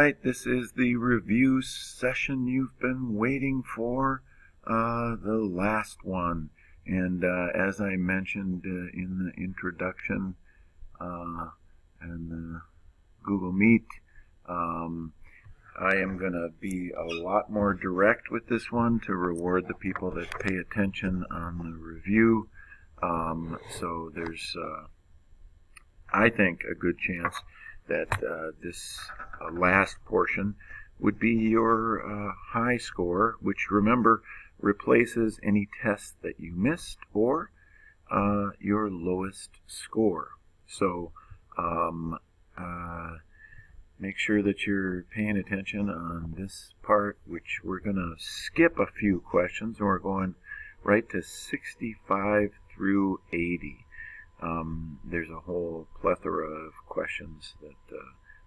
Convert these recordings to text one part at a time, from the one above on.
right, this is the review session you've been waiting for, the last one. And as I mentioned in the introduction and the Google Meet, I am going to be a lot more direct with this one to reward the people that pay attention on the review. So there's, I think, a good chance that this last portion would be your high score, which, remember, replaces any test that you missed or your lowest score. So make sure that you're paying attention on this part, which we're going to skip a few questions, and we're going right to 65 through 80. There's a whole plethora of questions that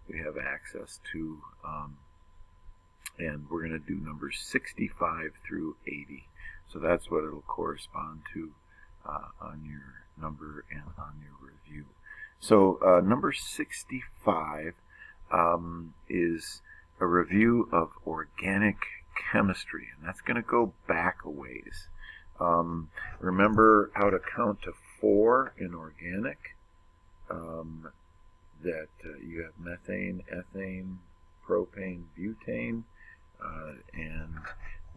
we have access to, and we're going to do numbers 65 through 80. So that's what it'll correspond to on your number and on your review. So number 65 is a review of organic chemistry, and that's going to go back a ways. Remember how to count to 4 in organic, that you have methane, ethane, propane, butane, and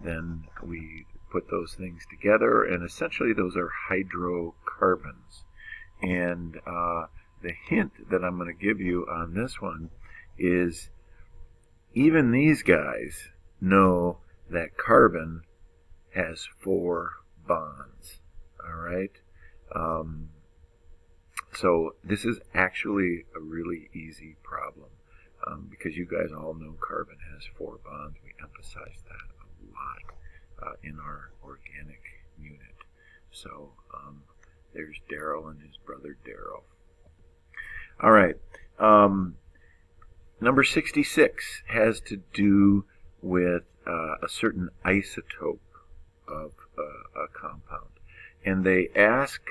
then we put those things together, and essentially those are hydrocarbons. And the hint that I'm going to give you on this one is even these guys know that carbon has 4 bonds, all right? So this is actually a really easy problem because you guys all know carbon has 4 bonds. We emphasize that a lot in our organic unit. So there's Daryl and his brother Daryl. All right. Number 66 has to do with a certain isotope of a compound. And they ask,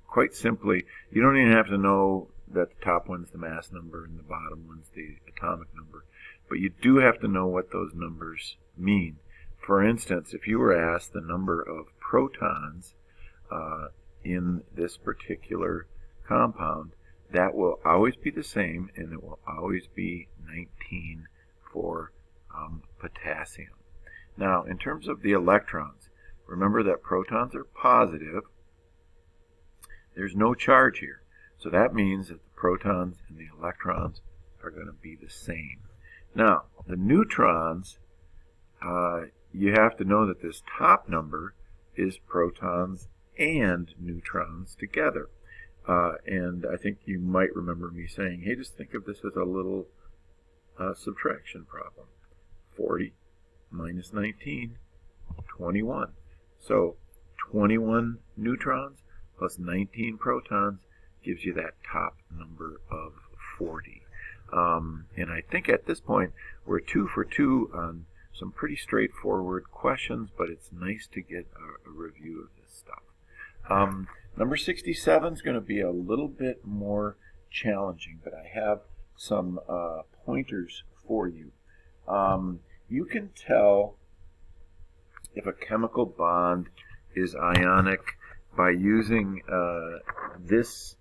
quite simply, you don't even have to know that the top one's the mass number and the bottom one's the atomic number, but you do have to know what those numbers mean. For instance, if you were asked the number of protons in this particular compound, that will always be the same, and it will always be 19 for potassium. Now, in terms of the electrons, remember that protons are positive. There's no charge here. So that means that the protons and the electrons are going to be the same. Now, the neutrons, you have to know that this top number is protons and neutrons together. And I think you might remember me saying, hey, just think of this as a little subtraction problem. 40 minus 19, 21. So 21 neutrons plus 19 protons gives you that top number of 40. And I think at this point we're 2 for 2 on some pretty straightforward questions, but it's nice to get a review of this stuff. Number 67 is going to be a little bit more challenging, but I have some pointers for you. You can tell if a chemical bond is ionic by using this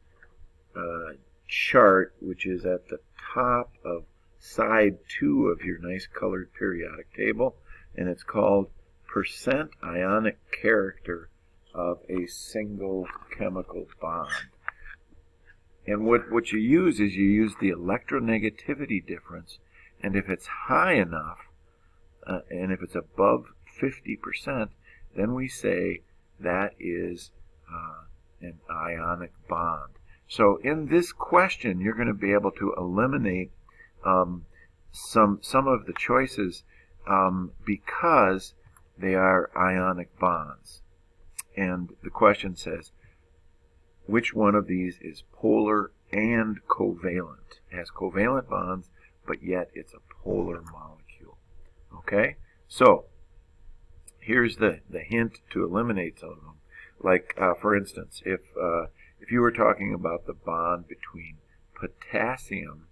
chart, which is at the top of side 2 of your nice colored periodic table, and it's called percent ionic character of a single chemical bond. And what you use is you use the electronegativity difference, and if it's high enough, and if it's above 50%, then we say that is an ionic bond. So in this question, you're going to be able to eliminate some of the choices because they are ionic bonds. And the question says, which one of these is polar and covalent? It has covalent bonds, but yet it's a polar molecule. Okay? So here's the hint to eliminate some of them. Like, for instance, if you were talking about the bond between potassium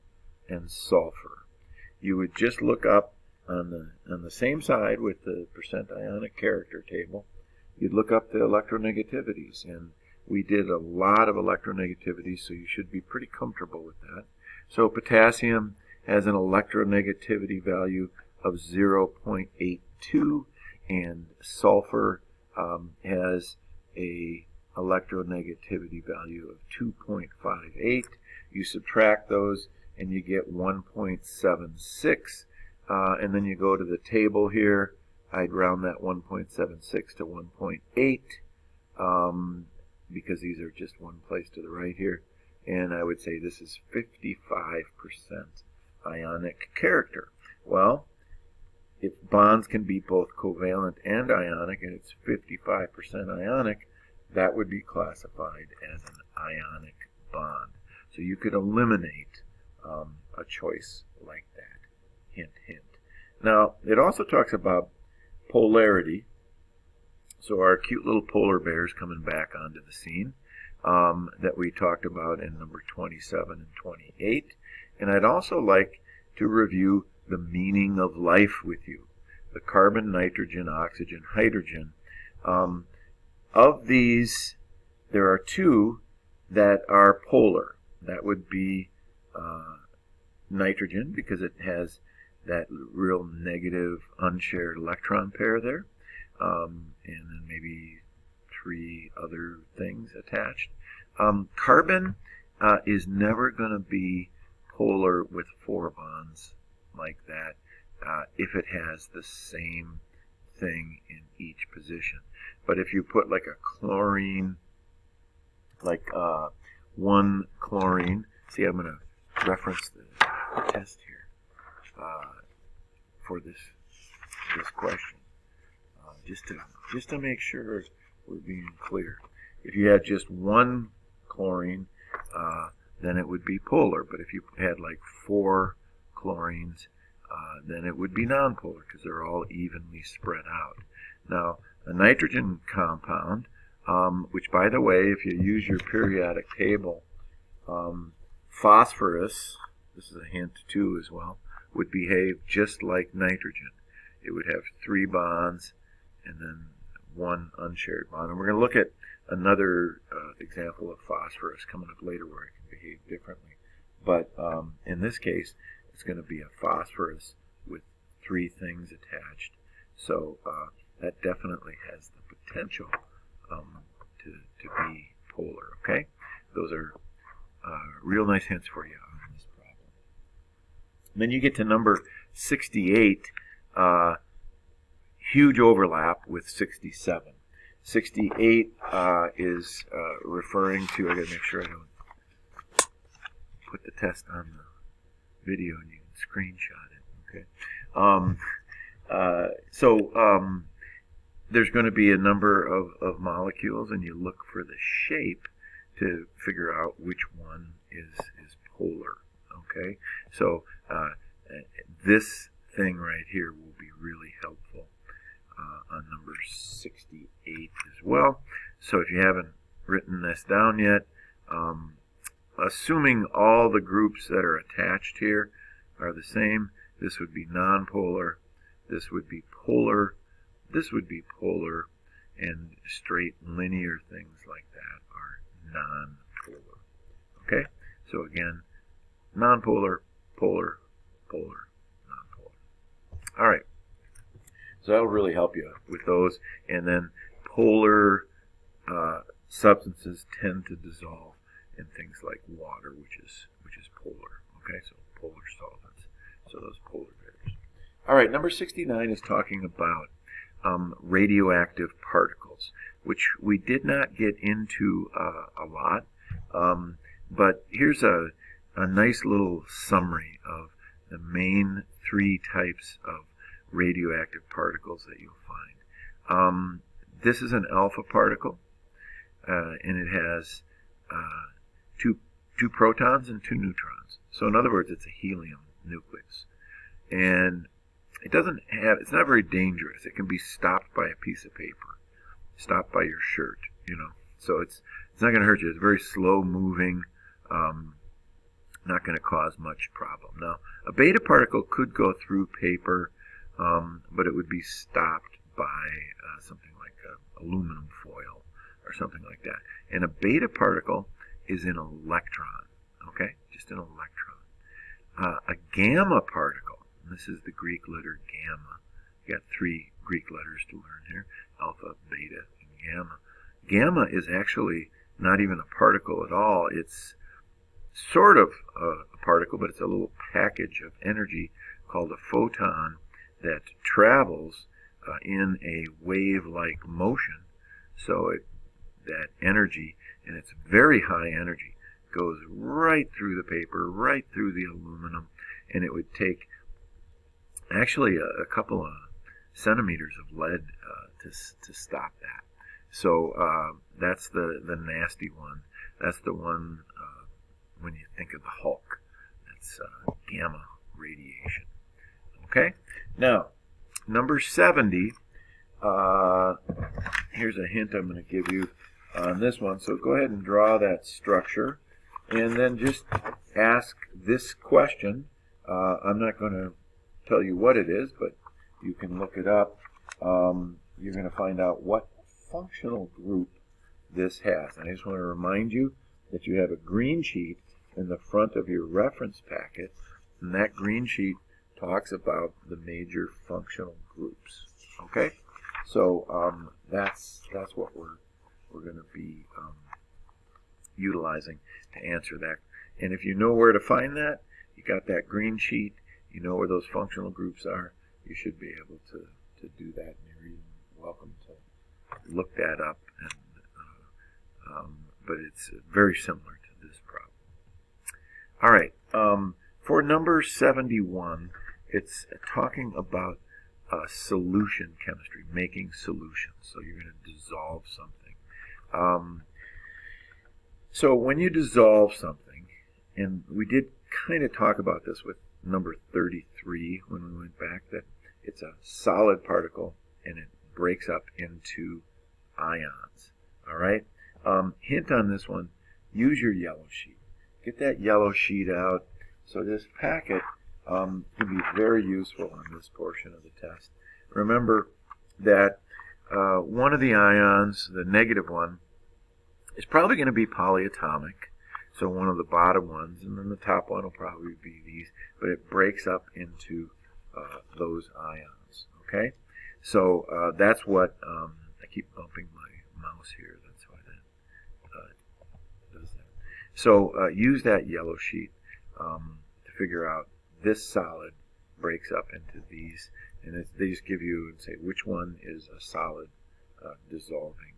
and sulfur, you would just look up on the same side with the percent ionic character table. You'd look up the electronegativities, and we did a lot of electronegativities, so you should be pretty comfortable with that. So potassium has an electronegativity value of 0.82, and sulfur has a electronegativity value of 2.58. You subtract those and you get 1.76, and then you go to the table here. I'd round that 1.76 to 1.8 because these are just one place to the right here, and I would say this is 55% ionic character. Well, if bonds can be both covalent and ionic, and it's 55% ionic, that would be classified as an ionic bond. So you could eliminate a choice like that. Hint, hint. Now, it also talks about polarity. So our cute little polar bears coming back onto the scene that we talked about in number 27 and 28. And I'd also like to review the meaning of life with you. The carbon, nitrogen, oxygen, hydrogen. Of these, there are two that are polar. That would be nitrogen, because it has that real negative unshared electron pair there, and then maybe 3 other things attached. Carbon is never going to be polar with 4 bonds like that if it has the same thing in each position. But if you put like a chlorine, like 1 chlorine, see, I'm going to reference the test here for this question, just to make sure we're being clear. If you had just 1 chlorine, then it would be polar. But if you had like 4 chlorines, then it would be nonpolar because they're all evenly spread out. Now, a nitrogen compound, which, by the way, if you use your periodic table, phosphorus, this is a hint too as well, would behave just like nitrogen. It would have 3 bonds and then 1 unshared bond. And we're going to look at another example of phosphorus coming up later where it can behave differently. But in this case, it's going to be a phosphorus with 3 things attached. So that definitely has the potential to be polar. Okay? Those are real nice hints for you on this problem. And then you get to number 68, huge overlap with 67. 68 is referring to, I got to make sure I don't put the test on the video and you can screenshot it. Okay. So there's going to be a number of molecules, and you look for the shape to figure out which one is polar. Okay. So this thing right here will be really helpful on number 68 as well. So if you haven't written this down yet, assuming all the groups that are attached here are the same, this would be nonpolar, this would be polar, this would be polar, and straight linear things like that are nonpolar. Okay? So again, nonpolar, polar, polar, nonpolar. All right. So that'll really help you with those. And then polar substances tend to dissolve in things like water, which is polar. Okay, so polar solvents. So those polar pairs. All right, number 69 is talking about radioactive particles, which we did not get into a lot. But here's a nice little summary of the main 3 types of radioactive particles that you'll find. This is an alpha particle, and it has two protons and 2 neutrons. So in other words, it's a helium nucleus. And it's not very dangerous. It can be stopped by a piece of paper, stopped by your shirt, So it's not going to hurt you. It's very slow moving, not going to cause much problem. Now, a beta particle could go through paper, but it would be stopped by something like aluminum foil or something like that. And a beta particle is an electron, okay? Just an electron. A gamma particle, and this is the Greek letter gamma. You got 3 Greek letters to learn here, alpha, beta, and gamma. Gamma is actually not even a particle at all. It's sort of a particle, but it's a little package of energy called a photon that travels in a wave-like motion. So that energy, and it's very high energy, goes right through the paper, right through the aluminum, and it would take actually a couple of centimeters of lead to stop that. So that's the nasty one. That's the one when you think of the Hulk. That's gamma radiation. Okay? Now, number 70, here's a hint I'm going to give you on this one. So go ahead and draw that structure, and then just ask this question. I'm not going to tell you what it is, but you can look it up. You're going to find out what functional group this has. And I just want to remind you that you have a green sheet in the front of your reference packet, and that green sheet talks about the major functional groups. Okay, so that's what we're going to be utilizing to answer that. And if you know where to find that, you got that green sheet, you know where those functional groups are, you should be able to do that, and you're even welcome to look that up. But it's very similar to this problem. All right, for number 71, it's talking about solution chemistry, making solutions. So you're going to dissolve something. So when you dissolve something, and we did kind of talk about this with number 33 when we went back, that it's a solid particle and it breaks up into ions. All right? Hint on this one, use your yellow sheet. Get that yellow sheet out. So this packet can be very useful on this portion of the test. Remember that one of the ions, the negative one, is probably going to be polyatomic. So one of the bottom ones, and then the top one will probably be these, but it breaks up into those ions. Okay? So that's what, I keep bumping my mouse here, that's why that does that. So use that yellow sheet to figure out this solid breaks up into these, and they just give you and say which one is a solid dissolving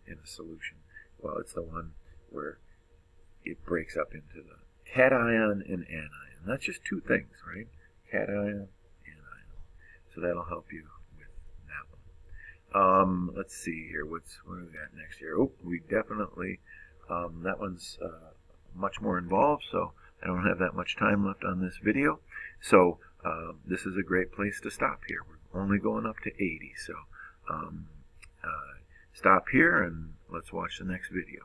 in a solution. Well, it's the one where it breaks up into the cation and anion. That's just 2 things, right? Cation, anion. So that'll help you with that one. Let's see here. What do we got next here? Oh, we definitely, that one's much more involved, so I don't have that much time left on this video. So this is a great place to stop here. We're only going up to 80, so stop here and let's watch the next video.